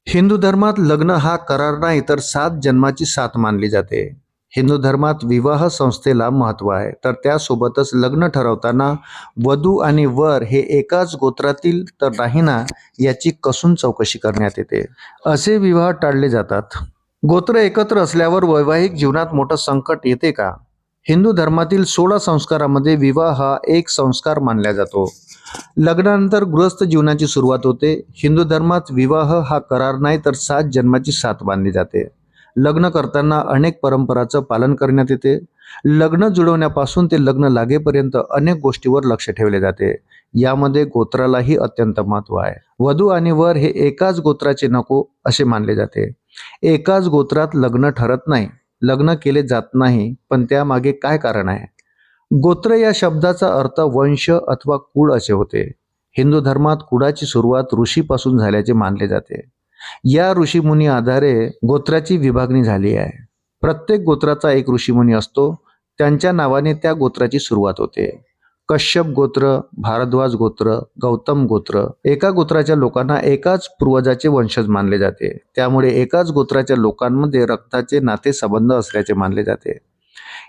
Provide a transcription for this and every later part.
हिंदू धर्मात लग्न हा करार नाही तर 7 जन्माची साथ मानली जाते। हिंदू धर्मात विवाह संस्थेला महत्त्व आहे, तर त्यासोबतच लग्न ठरवताना वधू आणि वर हे एकाच गोत्रातील तर नाही ना याची कसून चौकशी करण्यात येते। असे विवाह टाळले जातात। गोत्र एकत्र असल्यावर वैवाहिक जीवनात मोठं संकट येते का? हिंदू धर्मातील 16 संस्कारामध्ये विवाह हा एक संस्कार मानला जातो। लग्नानंतर गृहस्थ जीवनाची सुरुवात होते। हिंदू धर्मात विवाह हा करार नाही तर 7 जन्माची साथ मानली जाते। लग्न करताना अनेक परंपरांचं पालन करण्यात येते। लग्न जुळवण्यापासून ते लग्न लागेपर्यंत अनेक गोष्टीवर लक्ष ठेवले जाते। यामध्ये गोत्रालाही अत्यंत महत्त्व आहे। वधू आणि वर हे एकाच गोत्राचे नको असे मानले जाते। एकाच गोत्रात लग्न ठरत नाही, लग्न केले जात नाही, पण त्यामागे काय कारण आहे? गोत्र या शब्दाचा अर्थ वंश अथवा कुळ असे होते। हिंदू धर्मात कुळाची सुरुवात ऋषीपासून झाल्याचे मानले जाते। या ऋषीमुनी आधारे गोत्राची विभागणी झाली आहे। प्रत्येक गोत्राचा एक ऋषीमुनी असतो, त्यांच्या नावाने त्या गोत्राची सुरुवात होते। कश्यप गोत्र, भारद्वाज गोत्र, गौतम गोत्र, एका गोत्राच्या लोकांना एकाच पूर्वजाचे वंशज मानले जाते। त्यामुळे एकाच गोत्राच्या लोकांमध्ये रक्ताचे नाते संबंध असल्याचे मानले जाते।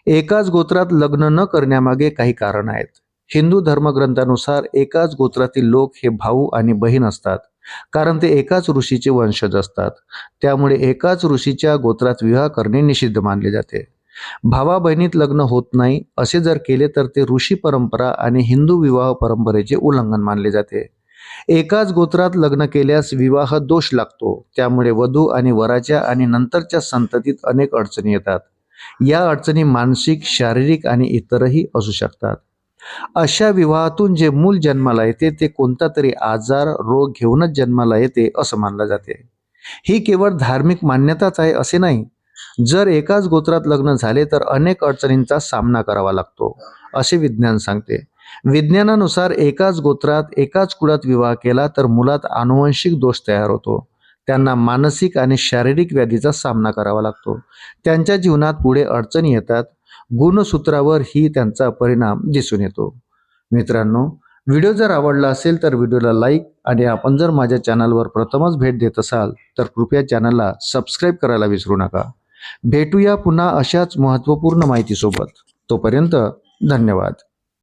एकाच गोत्रात लग्न न करण्यामागे काही कारण आहेत। हिंदू धर्मग्रंथानुसार एकाच गोत्रातील लोक हे भाऊ आणि बहीण असतात, कारण ते एकाच ऋषीचे वंशज असतात। त्यामुळे एकाच ऋषीच्या गोत्रात विवाह करणे निषिद्ध मानले जाते। भावा बहिणीत लग्न होत नाही असे जर केले तर ते ऋषी परंपरा आणि हिंदू विवाह परंपरेचे उल्लंघन मानले जाते। एकाच गोत्रात लग्न केल्यास विवाह दोष लागतो, त्यामुळे वधू आणि वराच्या आणि नंतरच्या संततीत अनेक अडचणी येतात। या अडचणी मानसिक, शारीरिक आणि इतरही असू शकतात। अशा विवाहातून जे मूल जन्माला येते ते कोणता तरी आजार, रोग घेऊनच जन्माला येते असं मानलं जाते। ही केवळ धार्मिक मान्यताच आहे असे नाही। जर एकाच गोत्रात लग्न झाले तर अनेक अडचणींचा सामना करावा लागतो असे विज्ञान सांगते। विज्ञानानुसार एकाच गोत्रात एकाच कुळात विवाह केला तर मुलात आनुवंशिक दोष तयार होतो। त्यांना मानसिक आणि शारीरिक व्याधीचा सामना करावा लागतो। त्यांच्या जीवनात पुढे अडचणी येतात। गुणसूत्रावर ही त्यांचा परिणाम दिसून येतो। मित्रांनो, व्हिडिओ जर आवडला असेल तर व्हिडिओला लाईक आणि आपण जर माझ्या चॅनलवर प्रथमच भेट देत असाल तर कृपया चॅनलला सबस्क्राईब करायला विसरू नका। भेटूया पुन्हा अशाच महत्त्वपूर्ण माहितीसोबत। तोपर्यंत धन्यवाद।